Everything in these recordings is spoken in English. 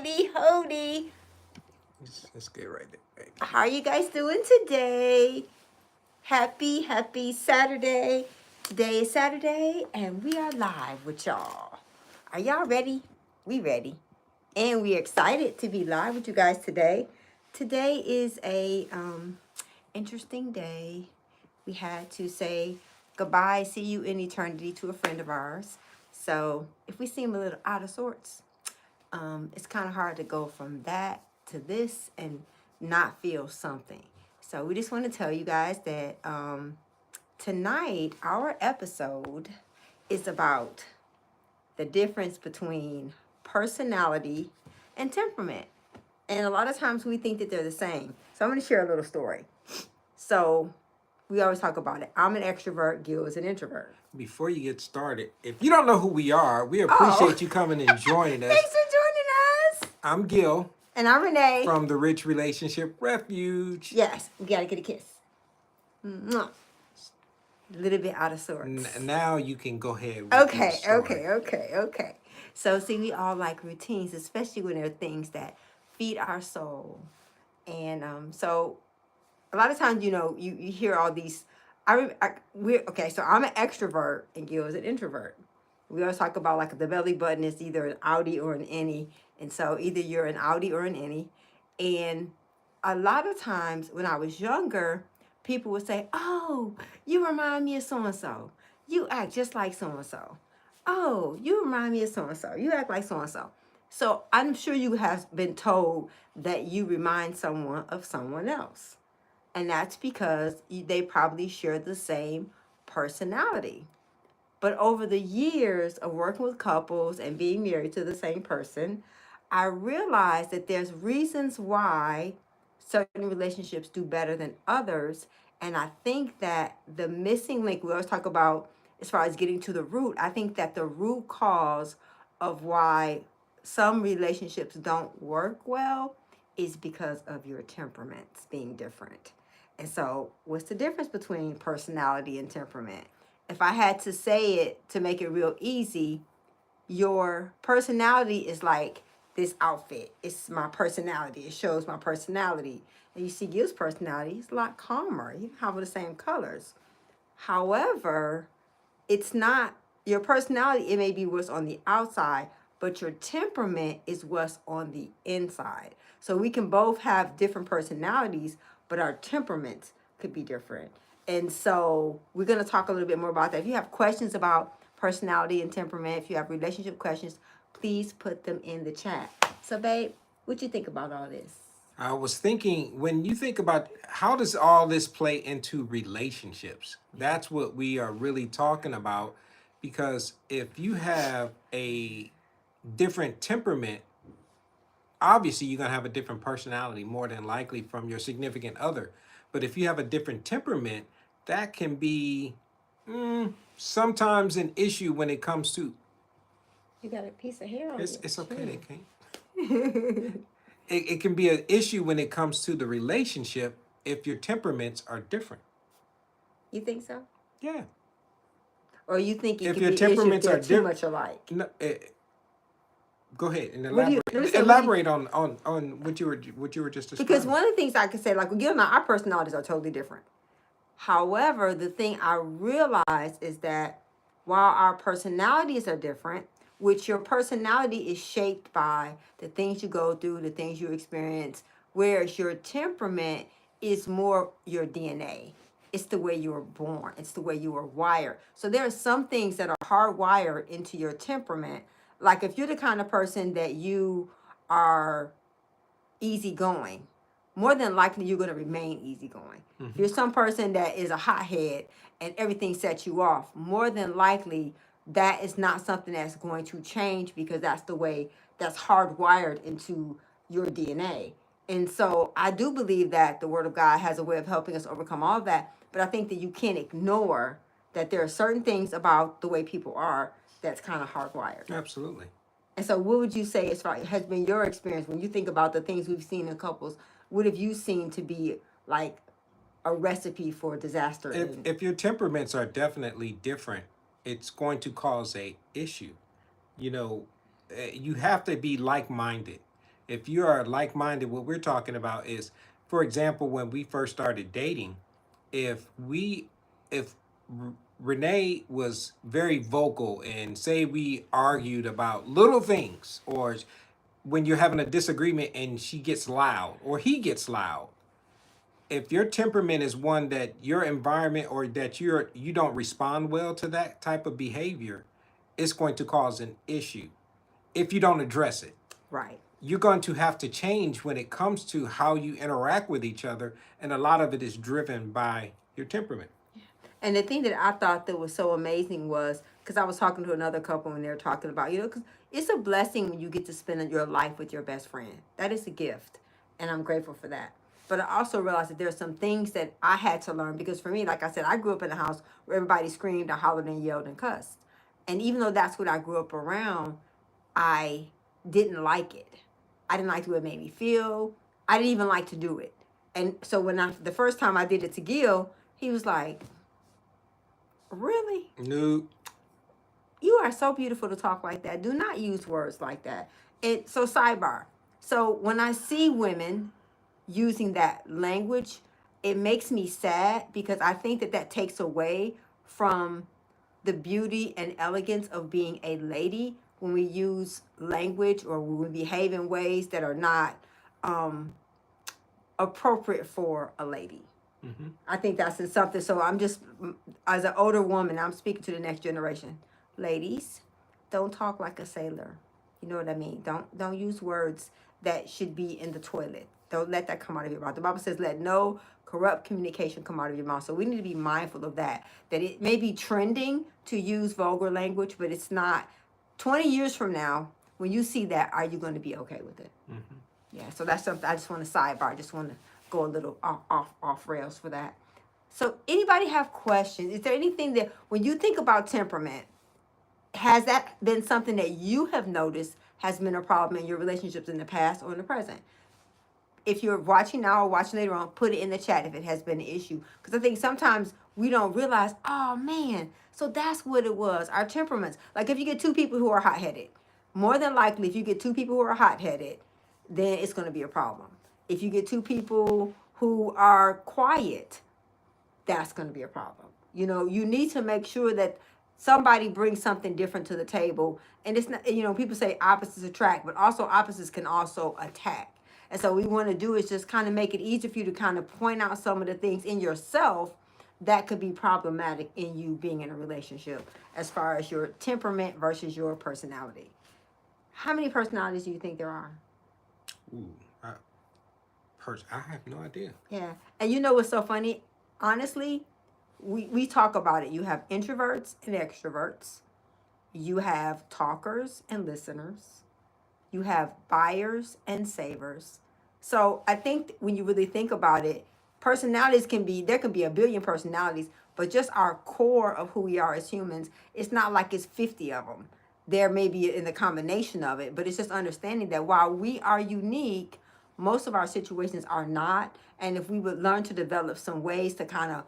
righty, Hody. Let's get right there. How are you guys doing today? Happy Saturday. Today is Saturday, and we are live with y'all. Are y'all ready? We ready. And we're excited to be live with you guys today. Today is a interesting day. We had to say goodbye, see you in eternity to a friend of ours. So if we seem a little out of sorts, it's kind of hard to go from that to this and not feel something. So we just want to tell you guys that tonight our episode is about the difference between personality and temperament. And a lot of times we think that they're the same. So I'm going to share a little story. So we always talk about it. I'm an extrovert, Gil is an introvert. Before you get started, if you don't know who we are, we appreciate you coming and joining us. Thanks for joining us. I'm Gil. And I'm Renee. From the Rich Relationship Refuge. Yes, we got to get a kiss. Mwah. A little bit out of sorts. Now you can go ahead with Okay. So see, we all like routines, especially when there are things that feed our soul. And so a lot of times, you hear all these. So I'm an extrovert and Gil is an introvert. We always talk about like the belly button is either an outie or an innie. And so either you're an outie or an innie. And a lot of times when I was younger, people would say, oh, you remind me of so-and-so. You act just like so-and-so. Oh, you remind me of so-and-so. You act like so-and-so. So I'm sure you have been told that you remind someone of someone else. And that's because they probably share the same personality. But over the years of working with couples and being married to the same person, I realized that there's reasons why certain relationships do better than others. And I think that the missing link, we always talk about as far as getting to the root, I think that the root cause of why some relationships don't work well is because of your temperaments being different. And so what's the difference between personality and temperament? If I had to say it to make it real easy, your personality is like this outfit. It's my personality. It shows my personality. And you see Gil's personality, he's a lot calmer. You have the same colors. However, it's not your personality. It may be what's on the outside, but your temperament is what's on the inside. So we can both have different personalities, but our temperaments could be different. And so we're going to talk a little bit more about that. If you have questions about personality and temperament, if you have relationship questions, please put them in the chat. So, babe, what you think about all this? I was thinking, when you think about how does all this play into relationships, that's what we are really talking about. Because if you have a different temperament, obviously you're going to have a different personality, more than likely, from your significant other. But if you have a different temperament, that can be sometimes an issue when it comes to... You got a piece of hair on It's okay, they can't. It can be an issue when it comes to the relationship if your temperaments are different. You think so? Yeah. Or you think if your temperaments are too much alike? No, go ahead and elaborate on what you were just describing. Because one of the things I could say, like, Gil and I, our personalities are totally different. However, the thing I realize is that while our personalities are different, which your personality is shaped by the things you go through, the things you experience, whereas your temperament is more your DNA. It's the way you were born. It's the way you were wired. So there are some things that are hardwired into your temperament. Like if you're the kind of person that you are easygoing, more than likely you're going to remain easygoing. Mm-hmm. If you're some person that is a hothead and everything sets you off, more than likely that is not something that's going to change, because that's the way that's hardwired into your DNA. And so I do believe that the Word of God has a way of helping us overcome all of that. But I think that you can't ignore that there are certain things about the way people are that's kind of hardwired. Absolutely. And so what would you say as far has been your experience when you think about the things we've seen in couples? What have you seen to be like a recipe for disaster? If your temperaments are definitely different, it's going to cause a issue. You have to be like-minded. If you are like-minded, what we're talking about is, for example, when we first started dating, if we if Renee was very vocal and say we argued about little things, or when you're having a disagreement and she gets loud or he gets loud, if your temperament is one that your environment or that you don't respond well to that type of behavior, it's going to cause an issue if you don't address it. Right. You're going to have to change when it comes to how you interact with each other, and a lot of it is driven by your temperament. And the thing that I thought that was so amazing was because I was talking to another couple and they were talking about, because it's a blessing when you get to spend your life with your best friend. That is a gift. And I'm grateful for that. But I also realized that there's some things that I had to learn because for me, like I said, I grew up in a house where everybody screamed and hollered and yelled and cussed. And even though that's what I grew up around, I didn't like it. I didn't like the way it made me feel. I didn't even like to do it. And so the first time I did it to Gil, he was like, really? No. You are so beautiful to talk like that. Do not use words like that. So sidebar. So when I see women using that language, it makes me sad because I think that takes away from the beauty and elegance of being a lady when we use language or when we behave in ways that are not appropriate for a lady. Mm-hmm. I think that's something. So I'm just, as an older woman, I'm speaking to the next generation. Ladies, don't talk like a sailor. You know what I mean? Don't use words that should be in the toilet. Don't let that come out of your mouth. The Bible says, let no corrupt communication come out of your mouth. So we need to be mindful of that. That it may be trending to use vulgar language, but it's not. 20 years from now, when you see that, are you going to be okay with it? Mm-hmm. Yeah, so that's something I just want to sidebar. I just want to go a little off rails for that. So anybody have questions? Is there anything that when you think about temperament, has that been something that you have noticed has been a problem in your relationships in the past or in the present? If you're watching now or watching later on, put it in the chat if it has been an issue. Because I think sometimes we don't realize, oh man, so that's what it was, our temperaments. Like if you get two people who are hot-headed, more than likely if you get two people who are hot-headed, then it's going to be a problem. If you get two people who are quiet, that's going to be a problem. You need to make sure that somebody brings something different to the table. And it's not, people say opposites attract, but also opposites can also attack. And so what we want to do is just kind of make it easier for you to kind of point out some of the things in yourself that could be problematic in you being in a relationship as far as your temperament versus your personality. How many personalities do you think there are? Ooh, I have no idea. Yeah. And you know what's so funny? Honestly, we talk about it. You have introverts and extroverts. You have talkers and listeners. You have buyers and savers. So I think when you really think about it, personalities there can be a billion personalities, but just our core of who we are as humans, it's not like it's 50 of them. There may be in the combination of it, but it's just understanding that while we are unique, most of our situations are not. And if we would learn to develop some ways to kind of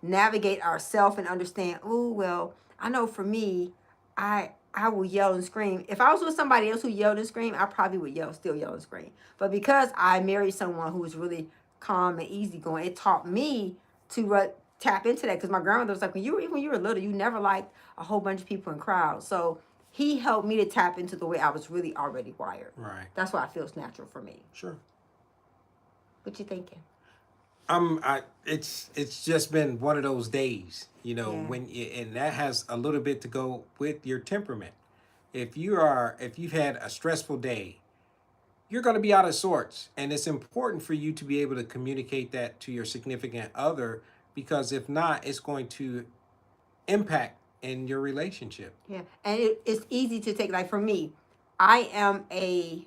navigate ourselves and understand, oh, well, I know for me, I will yell and scream. If I was with somebody else who yelled and screamed, I probably would still yell and scream. But because I married someone who was really calm and easygoing, it taught me to tap into that. Because my grandmother was like, when you were little, you never liked a whole bunch of people in crowds. So he helped me to tap into the way I was really already wired. Right. That's why it feels natural for me. Sure. What you thinking? It's just been one of those days, Yeah. and that has a little bit to go with your temperament. If you've had a stressful day, you're going to be out of sorts, and it's important for you to be able to communicate that to your significant other, because if not, it's going to impact in your relationship. Yeah, and it's easy to take. Like for me, I am a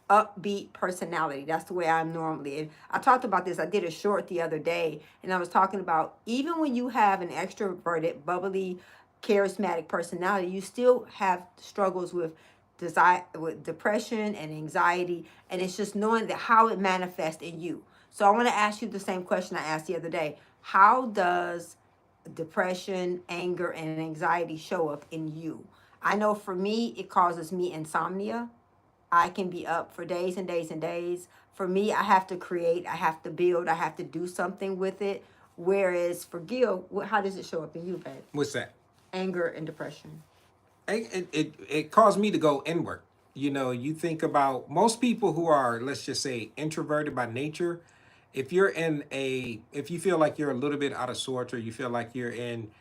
upbeat personality. That's the way I'm normally. And I talked about this. I did a short the other day, and I was talking about even when you have an extroverted, bubbly, charismatic personality, you still have struggles with with depression and anxiety, and it's just knowing that how it manifests in you. So I want to ask you the same question I asked the other day. How does depression, anger, and anxiety show up in you? I know for me, it causes me insomnia. I can be up for days and days and days. For me, I have to create, I have to build, I have to do something with it. Whereas for Gil, how does it show up in you, babe? What's that? Anger and depression. It caused me to go inward. You know, you think about most people who are, let's just say, introverted by nature. If you feel like you're a little bit out of sorts, or you feel like you're in,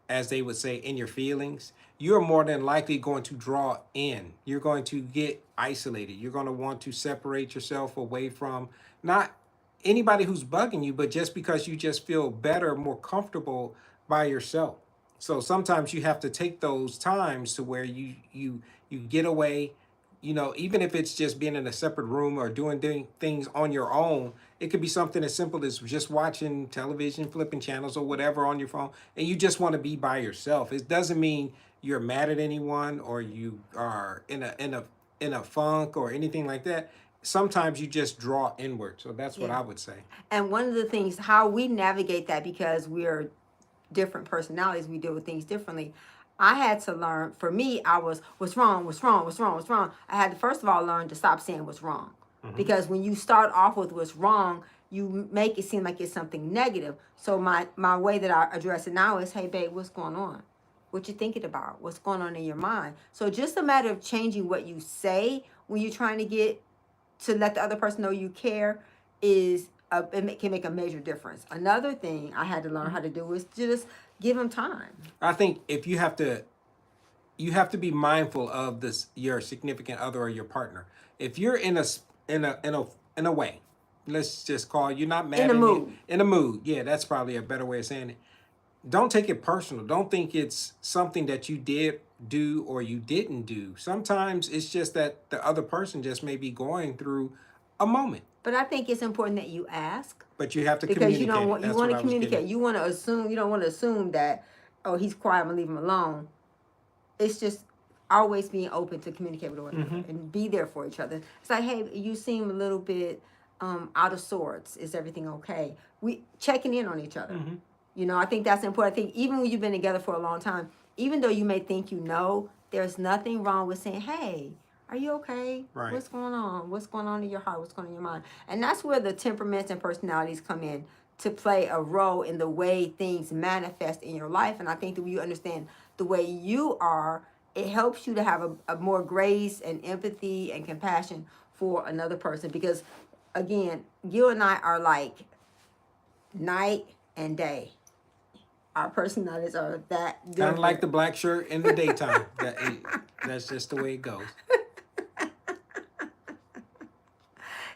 as they would say, in your feelings, you're more than likely going to draw in. You're going to get isolated. You're going to want to separate yourself away from not anybody who's bugging you, but just because you just feel better, more comfortable by yourself. So sometimes you have to take those times to where you get away, you know, even if it's just being in a separate room or doing things on your own. It could be something as simple as just watching television, flipping channels or whatever on your phone, and you just want to be by yourself. It doesn't mean you're mad at anyone or you are in a funk or anything like that. Sometimes you just draw inward. So that's what Yeah. I would say. And one of the things, how we navigate that, because we're different personalities, we deal with things differently. I had to learn, for me, I was, what's wrong, what's wrong, what's wrong, what's wrong. I had to, first of all, learn to stop saying what's wrong. Because when you start off with what's wrong, you make it seem like it's something negative. So my way that I address it now is, hey, babe, what's going on? What you thinking about? What's going on in your mind? So just a matter of changing what you say when you're trying to get to let the other person know you care is can make a major difference. Another thing I had to learn how to do is just give them time. I think if you have to be mindful of this, your significant other or your partner. If you're in a way, let's just call, you're not mad In the at me, mood. in a mood. Yeah, that's probably a better way of saying it. Don't take it personal. Don't think it's something that you did do or you didn't do. Sometimes it's just that the other person just may be going through a moment. But I think it's important that you ask, But you have to because you communicate don't it. want, you That's want what to I was getting communicate. at. You want to assume. You don't want to assume that, oh, he's quiet, I'm gonna leave him alone. It's just always being open to communicate with one another and be there for each other. It's like, hey, you seem a little bit out of sorts. Is everything okay? We checking in on each other. You know, I think that's important. I think even when you've been together for a long time, even though you may think you know, there's nothing wrong with saying, hey, are you okay? Right. What's going on? What's going on in your heart? What's going on in your mind? And that's where the temperaments and personalities come in to play a role in the way things manifest in your life. And I think that when you understand the way you are, it helps you to have a more grace and empathy and compassion for another person. Because again, you and I are like night and day. Our personalities are that different. Kind of like the black shirt in the daytime. That's just the way it goes.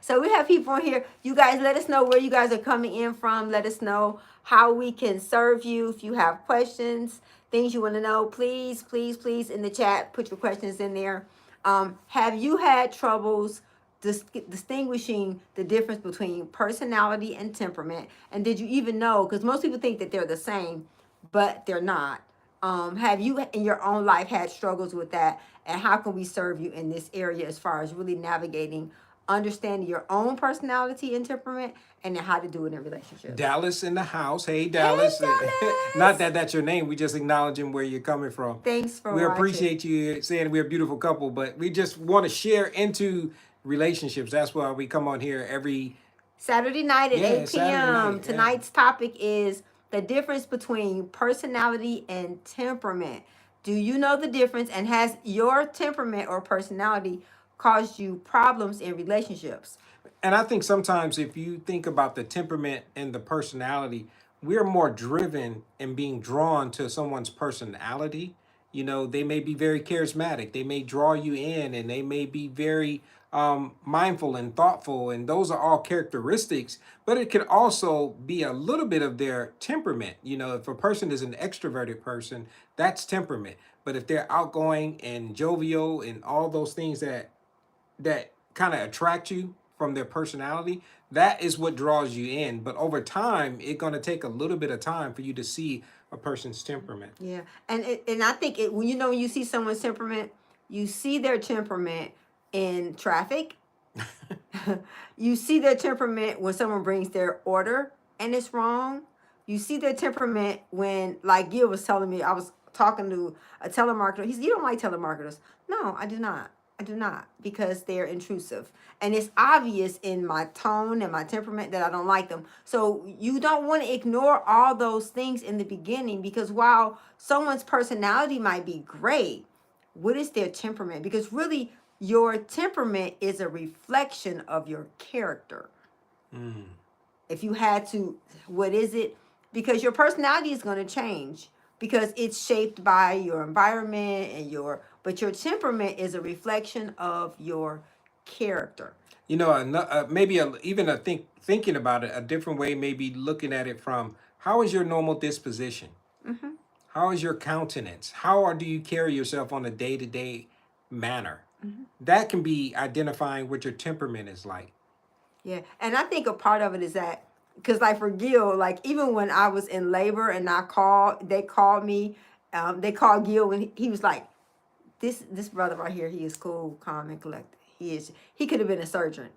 So we have people in here. You guys, let us know where you guys are coming in from. Let us know how we can serve you. If you have questions, things you want to know, please, please, please, in the chat, put your questions in there. Have you had troubles distinguishing the difference between personality and temperament? And did you even know? Because most people think that they're the same, but they're not. Have you in your own life had struggles with that? And how can we serve you in this area as far as really navigating, understanding your own personality and temperament, and then how to do it in relationships? Dallas in the house. Hey, Dallas. Dallas! Not that that's your name. We just acknowledging where you're coming from. Thanks for We watching. appreciate you saying we're a beautiful couple, but we just want to share into relationships. That's why we come on here every Saturday night at 8 Saturday p.m. night, yeah. Tonight's topic is the difference between personality and temperament. Do you know the difference? And has your temperament or personality caused you problems in relationships? And I think sometimes if you think about the temperament and the personality, we're more driven in being drawn to someone's personality. You know, they may be very charismatic, they may draw you in, and they may be very mindful and thoughtful. And those are all characteristics, but it could also be a little bit of their temperament. You know, if a person is an extroverted person, that's temperament. But if they're outgoing and jovial and all those things that kind of attract you from their personality, that is what draws you in. But over time, it's going to take a little bit of time for you to see a person's temperament. Yeah, and I think when when you see someone's temperament, you see their temperament in traffic. You see their temperament when someone brings their order and it's wrong. You see their temperament when, like Gil was telling me, I was talking to a telemarketer. He said, "You don't like telemarketers." No, I do not. I do not, because they're intrusive. And it's obvious in my tone and my temperament that I don't like them. So you don't want to ignore all those things in the beginning, because while someone's personality might be great, what is their temperament? Because really, your temperament is a reflection of your character. Mm. If you had to, what is it? Because your personality is going to change because it's shaped by your environment and but your temperament is a reflection of your character. You know, maybe even thinking about it a different way, maybe looking at it from how is your normal disposition? Mm-hmm. How is your countenance? Do you carry yourself on a day to day manner? Mm-hmm. That can be identifying what your temperament is like. Yeah, and I think a part of it is that, because like for Gil, like even when I was in labor and they called me, they called Gil and he was like, this brother right here, he is cool, calm, and collected. He could have been a surgeon.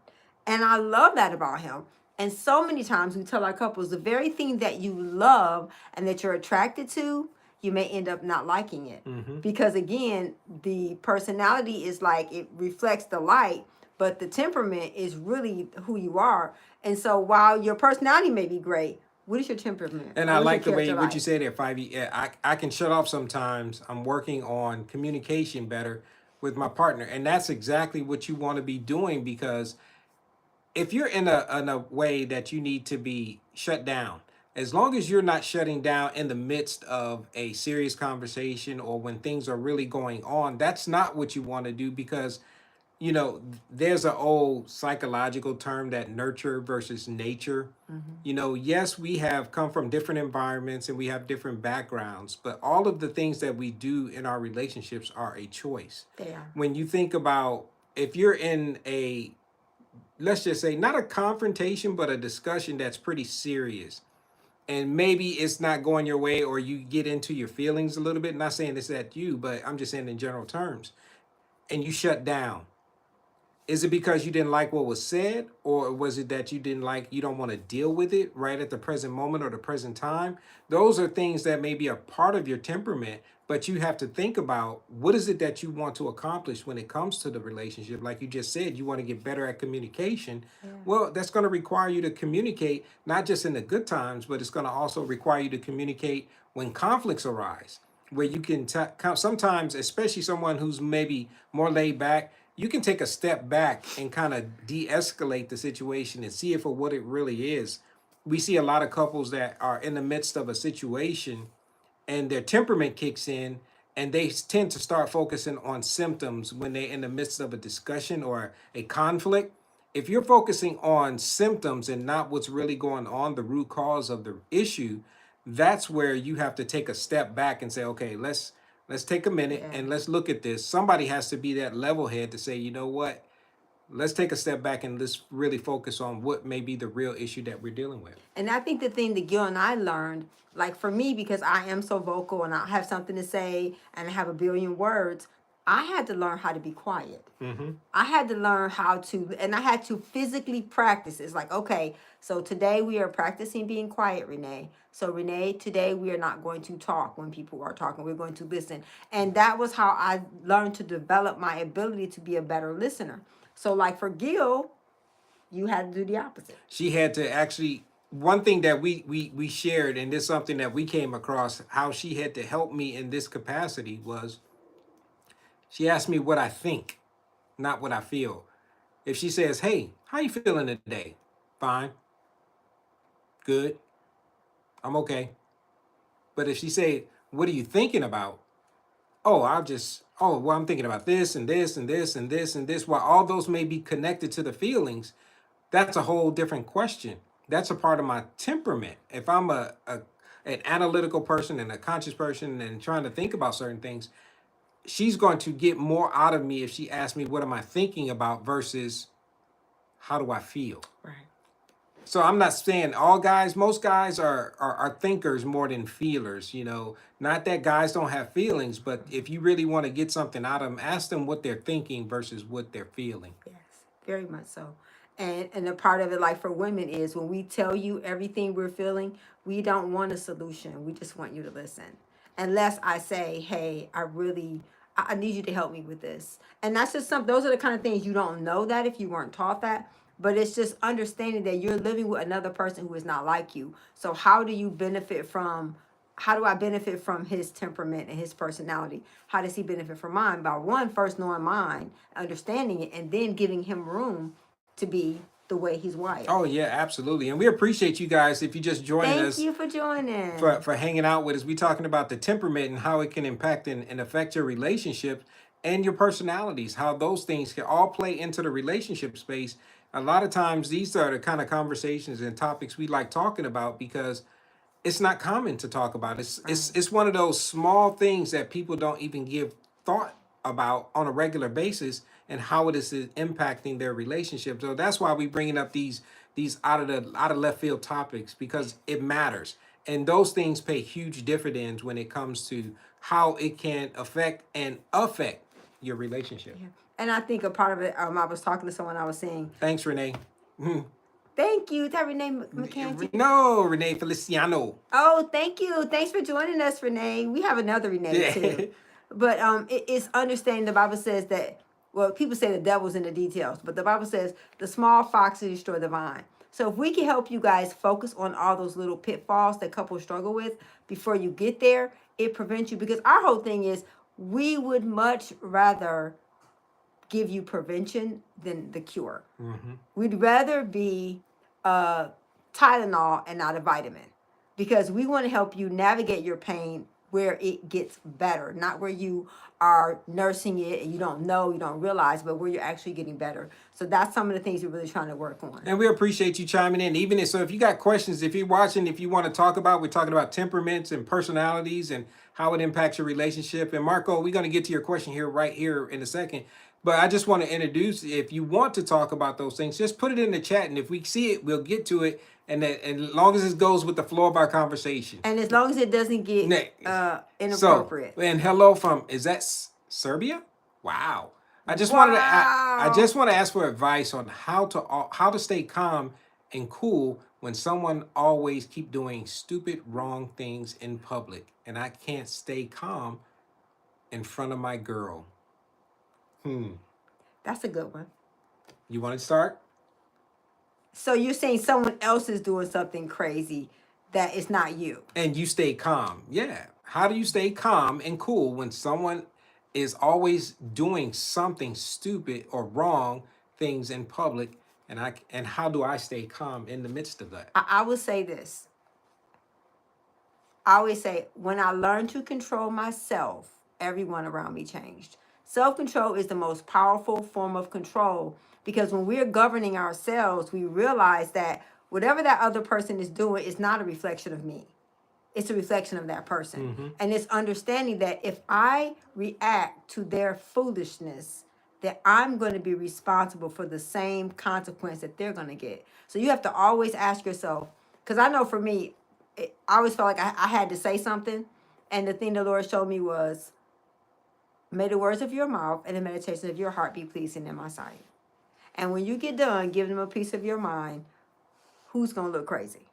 And I love that about him. And so many times we tell our couples the very thing that you love and that you're attracted to, you may end up not liking it. Mm-hmm. Because again, the personality is like it reflects the light, but the temperament is really who you are. And so while your personality may be great, what is your temperament? And I What is your like the way character what you like? said there, 5E. Yeah, I can shut off sometimes. I'm working on communication better with my partner. And that's exactly what you want to be doing, because if you're in a way that you need to be shut down, as long as you're not shutting down in the midst of a serious conversation or when things are really going on, that's not what you want to do, because there's an old psychological term, that nurture versus nature. Mm-hmm. Yes, we have come from different environments and we have different backgrounds, but all of the things that we do in our relationships are a choice. They are. When you think about, if you're in a, let's just say, not a confrontation, but a discussion that's pretty serious, and maybe it's not going your way, or you get into your feelings a little bit, not saying it's at you, but I'm just saying in general terms, and you shut down. Is it because you didn't like what was said, or was it that you don't want to deal with it right at the present moment or the present time? Those are things that may be a part of your temperament, but you have to think about, what is it that you want to accomplish when it comes to the relationship? Like you just said, you want to get better at communication. Yeah. Well, that's going to require you to communicate, not just in the good times, but it's going to also require you to communicate when conflicts arise, where you can sometimes, especially someone who's maybe more laid back, you can take a step back and kind of de-escalate the situation and see it for what it really is. We see a lot of couples that are in the midst of a situation and their temperament kicks in, and they tend to start focusing on symptoms when they're in the midst of a discussion or a conflict. If you're focusing on symptoms and not what's really going on, the root cause of the issue, that's where you have to take a step back and say, okay, let's take a minute Yeah. and let's look at this. Somebody has to be that level head to say, you know what, let's take a step back and let's really focus on what may be the real issue that we're dealing with. And I think the thing that Gil and I learned, like for me, because I am so vocal and I have something to say and I have a billion words, I had to learn how to be quiet. Mm-hmm. I had to learn how to, and I had to physically practice. It's like, okay, so today we are practicing being quiet, Renee. So, Renee, today we are not going to talk when people are talking. We're going to listen. And that was how I learned to develop my ability to be a better listener. So, like for Gil, you had to do the opposite. She had to actually, one thing that we shared, and this is something that we came across, how she had to help me in this capacity, was she asked me what I think, not what I feel. If she says, hey, how you feeling today? Fine. Good. I'm okay. But if she say, what are you thinking about? Well, I'm thinking about this and this and this and this and this. While all those may be connected to the feelings, that's a whole different question. That's a part of my temperament. If I'm an analytical person and a conscious person and trying to think about certain things, she's going to get more out of me if she asks me, what am I thinking about, versus how do I feel? Right. So I'm not saying all guys, most guys are thinkers more than feelers, Not that guys don't have feelings, but if you really want to get something out of them, ask them what they're thinking versus what they're feeling. Yes, very much so. And a part of it, like for women, is when we tell you everything we're feeling, we don't want a solution. We just want you to listen. Unless I say, hey, I need you to help me with this. And that's just some, those are the kind of things you don't know that if you weren't taught that. But it's just understanding that you're living with another person who is not like you. So how do you benefit from, how do I benefit from his temperament and his personality? How does he benefit from mine? By one, first knowing mine, understanding it, and then giving him room to be the way he's wired. Oh yeah, absolutely. And we appreciate you guys if you just joining Thank us you for joining. for hanging out with us. We talking about the temperament and how it can impact and affect your relationships and your personalities, how those things can all play into the relationship space. A lot of times these are the kind of conversations and topics we like talking about because it's not common to talk about. It's one of those small things that people don't even give thought about on a regular basis and how it is impacting their relationship. So that's why we bringing up these out of left field topics because it matters. And those things pay huge dividends when it comes to how it can affect your relationship. Yeah. And I think a part of it, I was talking to someone, I was saying, Thanks, Renee. thank you. Is that Renee McCanty? No, Renee Feliciano. Oh, thank you. Thanks for joining us, Renee. We have another Renee too. But it's understanding the Bible says that, well, people say the devil's in the details, but the Bible says the small foxes destroy the vine. So if we can help you guys focus on all those little pitfalls that couples struggle with before you get there, it prevents you. Because our whole thing is we would much rather give you prevention than the cure. Mm-hmm. We'd rather be Tylenol and not a vitamin because we want to help you navigate your pain where it gets better, not where you are nursing it and you don't know, you don't realize, but where you're actually getting better. So that's some of the things we're really trying to work on. And we appreciate you chiming in. Even if, so if you got questions, if you're watching, if you want to talk about, we're talking about temperaments and personalities and how it impacts your relationship. And Marco, we're going to get to your question right here in a second. But I just want to introduce, if you want to talk about those things, just put it in the chat. And if we see it, we'll get to it. And as long as it goes with the flow of our conversation. And as long as it doesn't get inappropriate. So, and hello from, is that Serbia? Wow. I just want to ask for advice on how to stay calm and cool when someone always keep doing stupid, wrong things in public. And I can't stay calm in front of my girl. That's a good one. You want to start? So you're saying someone else is doing something crazy that it's not you. And you stay calm. Yeah. How do you stay calm and cool when someone is always doing something stupid or wrong things in public? And how do I stay calm in the midst of that? I would say this. I always say, when I learned to control myself, everyone around me changed. Self-control is the most powerful form of control because when we're governing ourselves, we realize that whatever that other person is doing is not a reflection of me. It's a reflection of that person. Mm-hmm. And it's understanding that if I react to their foolishness, that I'm going to be responsible for the same consequence that they're going to get. So you have to always ask yourself, because I know for me, I always felt like I had to say something. And the thing the Lord showed me was, may the words of your mouth and the meditation of your heart be pleasing in my sight. And when you get done giving them a piece of your mind, who's going to look crazy?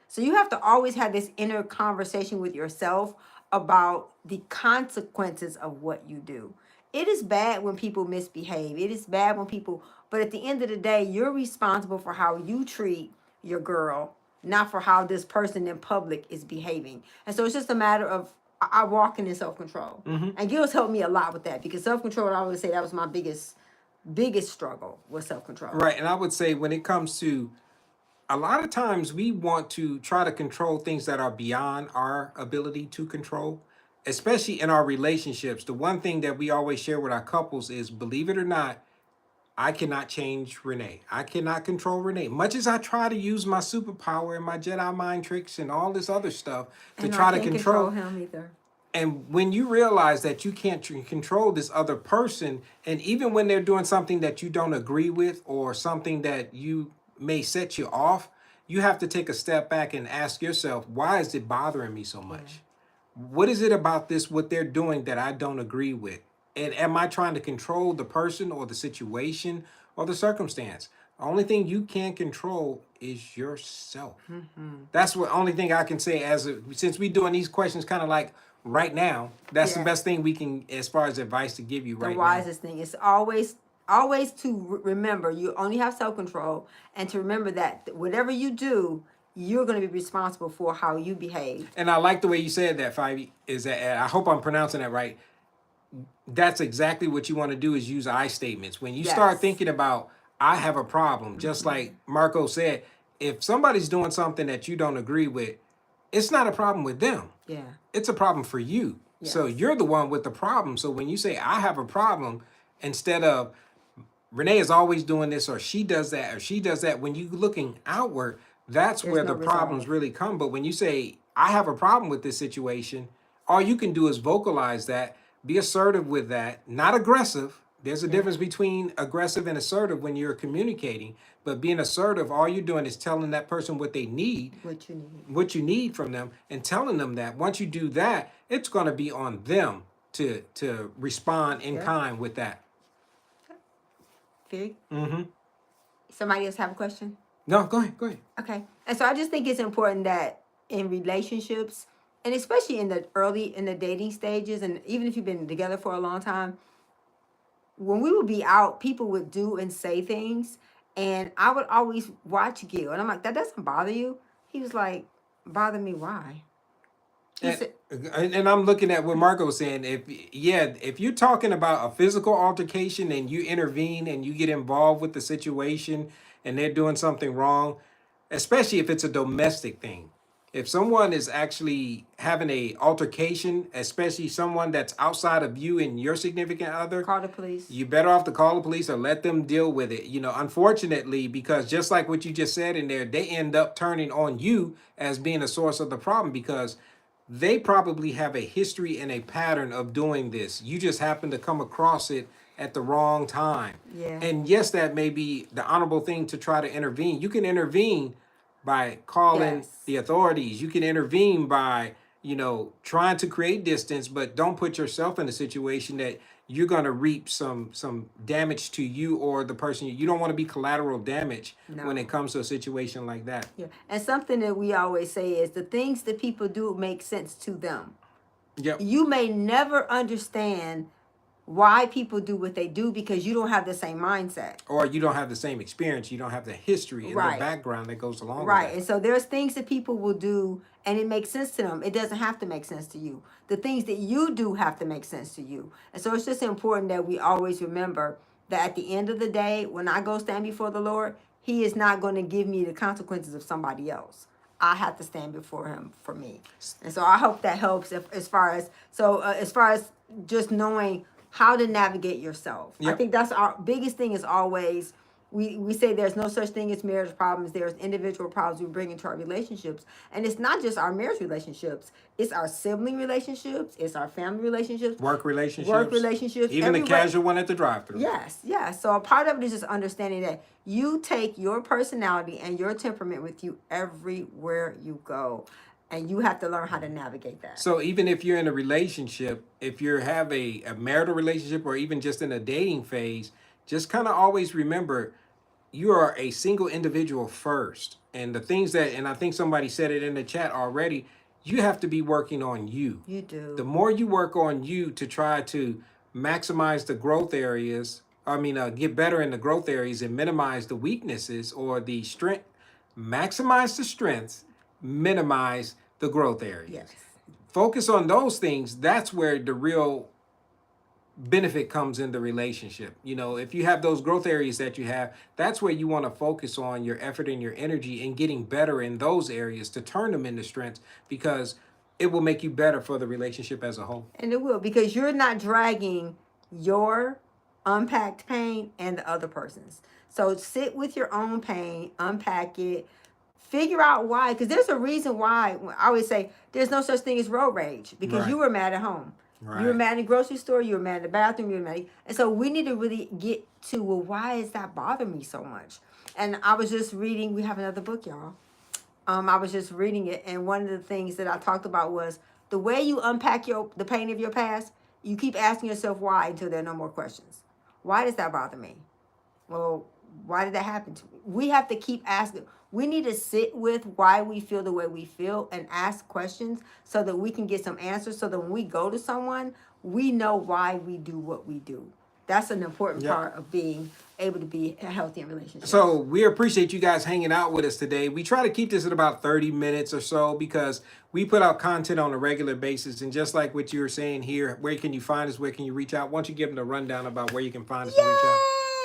So you have to always have this inner conversation with yourself about the consequences of what you do. It is bad when people misbehave. It is bad when people, but at the end of the day, you're responsible for how you treat your girl, not for how this person in public is behaving. And so it's just a matter of, I walk in self-control. Mm-hmm. And Gil's helped me a lot with that because self-control, I would say that was my biggest struggle was self-control. Right. And I would say when it comes to, a lot of times we want to try to control things that are beyond our ability to control, especially in our relationships. The one thing that we always share with our couples is, believe it or not, I cannot change Renee. I cannot control Renee. Much as I try to use my superpower and my Jedi mind tricks and all this other stuff to try to control him either. And when you realize that you can't control this other person, and even when they're doing something that you don't agree with or something that you may set you off, you have to take a step back and ask yourself, why is it bothering me so much? Yeah. What is it about this, what they're doing that I don't agree with? And am I trying to control the person or the situation or the circumstance? The only thing you can control is yourself. Mm-hmm. That's the only thing I can say since we're doing these questions kind of like right now. That's the Yeah. best thing we can, as far as advice to give you The right now. wisest thing is always to remember you only have self-control, and to remember that whatever you do, you're going to be responsible for how you behave. And I like the way you said that, Fivey, is that, and I hope I'm pronouncing that right. That's exactly what you want to do, is use I statements. When you start Yes. thinking about, I have a problem, just like Marco said, if somebody's doing something that you don't agree with, it's not a problem with them. Yeah. It's a problem for you. So Yes. you're the one with the problem. So when you say, I have a problem, instead of Renee is always doing this, or she does that, or she does that, when you looking outward, that's There's where no the problems resolve. really come. But when you say, I have a problem with this situation, all you can do is vocalize that, be assertive with that, not aggressive. There's a Yeah. difference between aggressive and assertive when you're communicating. But being assertive, all you're doing is telling that person what they need, What you need. what you need from them, and telling them that. Once you do that, it's going to be on them to respond in Yeah. kind with that. Fig. Mm-hmm. Somebody else have a question? No, go ahead. Go ahead. Okay. And so I just think it's important that in relationships, and especially in the dating stages, and even if you've been together for a long time, when we would be out, people would do and say things, and I would always watch Gil, and I'm like, that doesn't bother you? He was like, bother me? Why? He And, said, and I'm looking at what Marco was saying. If you're talking about a physical altercation and you intervene and you get involved with the situation and they're doing something wrong, especially if it's a domestic thing. If someone is actually having a altercation, especially someone that's outside of you and your significant other, call the police. you better off to call the police or let them deal with it. Unfortunately, because just like what you just said in there, they end up turning on you as being a source of the problem, because they probably have a history and a pattern of doing this. You just happen to come across it at the wrong time. Yeah. And yes, that may be the honorable thing to try to intervene. You can intervene by calling Yes. the authorities. You can intervene by, trying to create distance, but don't put yourself in a situation that you're going to reap some damage to you or the person. You don't want to be collateral damage when No. it comes to a situation like that. Yeah. And something that we always say is the things that people do make sense to them. Yep. You may never understand why people do what they do because you don't have the same mindset. Or you don't have the same experience. You don't have the history and Right. the background that goes along Right. with And so there's things that people will do and it makes sense to them. It doesn't have to make sense to you. The things that you do have to make sense to you. And so it's just important that we always remember that at the end of the day, when I go stand before the Lord, He is not going to give me the consequences of somebody else. I have to stand before Him for me. And so I hope that helps as far as just knowing how to navigate yourself. I Yep. think that's our biggest thing is always we say there's no such thing as marriage problems. There's individual problems we bring into our relationships. And it's not just our marriage relationships. It's our sibling relationships. It's our family relationships. Work relationships. Work relationships. Even the everywhere. casual one at the drive-thru. Yes, yes. So a part of it is just understanding that you take your personality and your temperament with you everywhere you go. And you have to learn how to navigate that. So even if you're in a relationship, if you have a marital relationship or even just in a dating phase, just kind of always remember you are a single individual first. And the things and I think somebody said it in the chat already, you have to be working on you. You do. The more you work on you to try to maximize the growth areas, get better in the growth areas and minimize the weaknesses or the strength, maximize the strengths, minimize the growth areas. Yes. Focus on those things. That's where the real benefit comes in the relationship. If you have those growth areas that you have, that's where you want to focus on your effort and your energy and getting better in those areas to turn them into strengths, because it will make you better for the relationship as a whole. And it will, because you're not dragging your unpacked pain and the other person's. So sit with your own pain, unpack it, figure out why, because there's a reason why. I always say there's no such thing as road rage, because Right. you were mad at home. Right. You were mad in the grocery store, you were mad in the bathroom, you were mad. And so we need to really get to, well, why is that bothering me so much? And I was just reading, we have another book, y'all. I was just reading it, and one of the things that I talked about was the way you unpack the pain of your past, you keep asking yourself why until there are no more questions. Why does that bother me? Well, Why did that happen to me? We have to keep asking. We need to sit with why we feel the way we feel and ask questions so that we can get some answers so that when we go to someone, we know why we do what we do. That's an important Yep. part of being able to be healthy in relationships. So we appreciate you guys hanging out with us today. We try to keep this at about 30 minutes or so because we put out content on a regular basis. And just like what you were saying here, where can you find us? Where can you reach out? Why don't you give them the rundown about where you can find us and reach out?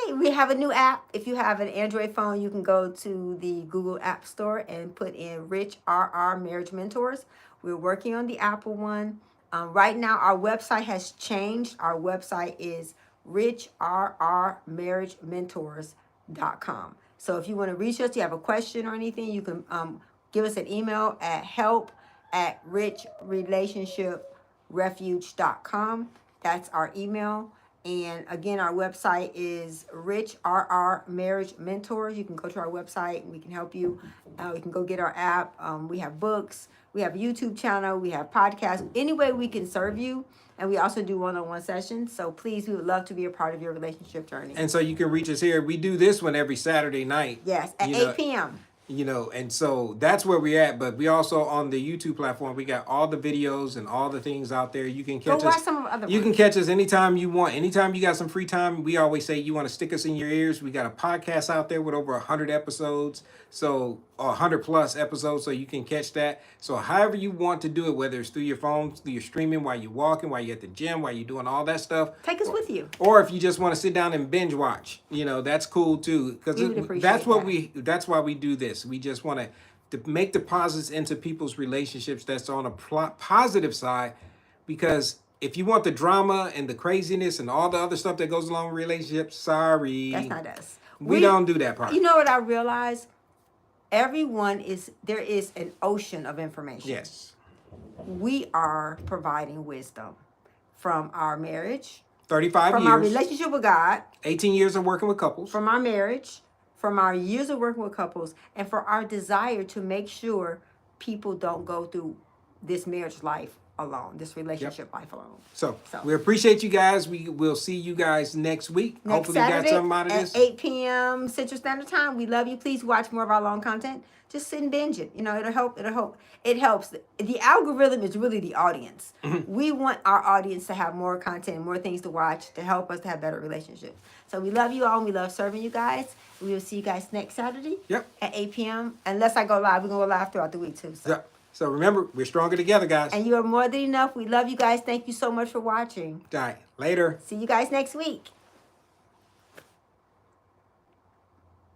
Yay! We have a new app. If you have an Android phone, you can go to the Google App Store and put in Rich RR Marriage Mentors. We're working on the Apple one. Right now, our website has changed. Our website is richrrmarriagementors.com. So if you want to reach us, you have a question or anything, you can give us an email at help@richrelationshipsrefuge.com. That's our email. And again, our website is Rich RR Marriage Mentors. You can go to our website and we can help you. You can go get our app. We have books. We have a YouTube channel. We have podcasts. Any way we can serve you. And we also do one-on-one sessions. So please, we would love to be a part of your relationship journey. And so you can reach us here. We do this one every Saturday night. Yes, at 8 p.m. And so that's where we're at. But we also on the YouTube platform, we got all the videos and all the things out there. You can catch Go watch us. some of the other You ones. can catch us anytime you want. Anytime you got some free time, we always say you want to stick us in your ears. We got a podcast out there with over 100 episodes. So 100 plus episodes, so you can catch that. So however you want to do it, whether it's through your phone, through your streaming, while you're walking, while you're at the gym, while you're doing all that stuff. Take us with you. Or if you just want to sit down and binge watch, that's cool too. Because that's why we do this. We just want to make deposits into people's relationships that's on a positive side. Because if you want the drama and the craziness and all the other stuff that goes along with relationships, sorry. That's not us. We don't do that part. You know what I realized? There is an ocean of information. Yes. We are providing wisdom from our marriage, 35 from years. our relationship with God, 18 years of working with couples. from our marriage, from our years of working with couples, and for our desire to make sure people don't go through this marriage life alone, this relationship life alone. So we appreciate you guys. We will see you guys next week. Next Hopefully Saturday you got something out of at this. 8 p.m. Central Standard Time. We love you. Please watch more of our long content. Just sit and binge it. It'll help. It helps. The algorithm is really the audience. We want our audience to have more content, more things to watch to help us to have better relationships. So we love you all and we love serving you guys. We will see you guys next Saturday at 8 p.m. Unless I go live. We're going to go live throughout the week too. So remember, we're stronger together, guys. And you are more than enough. We love you guys. Thank you so much for watching. All right. Later. See you guys next week.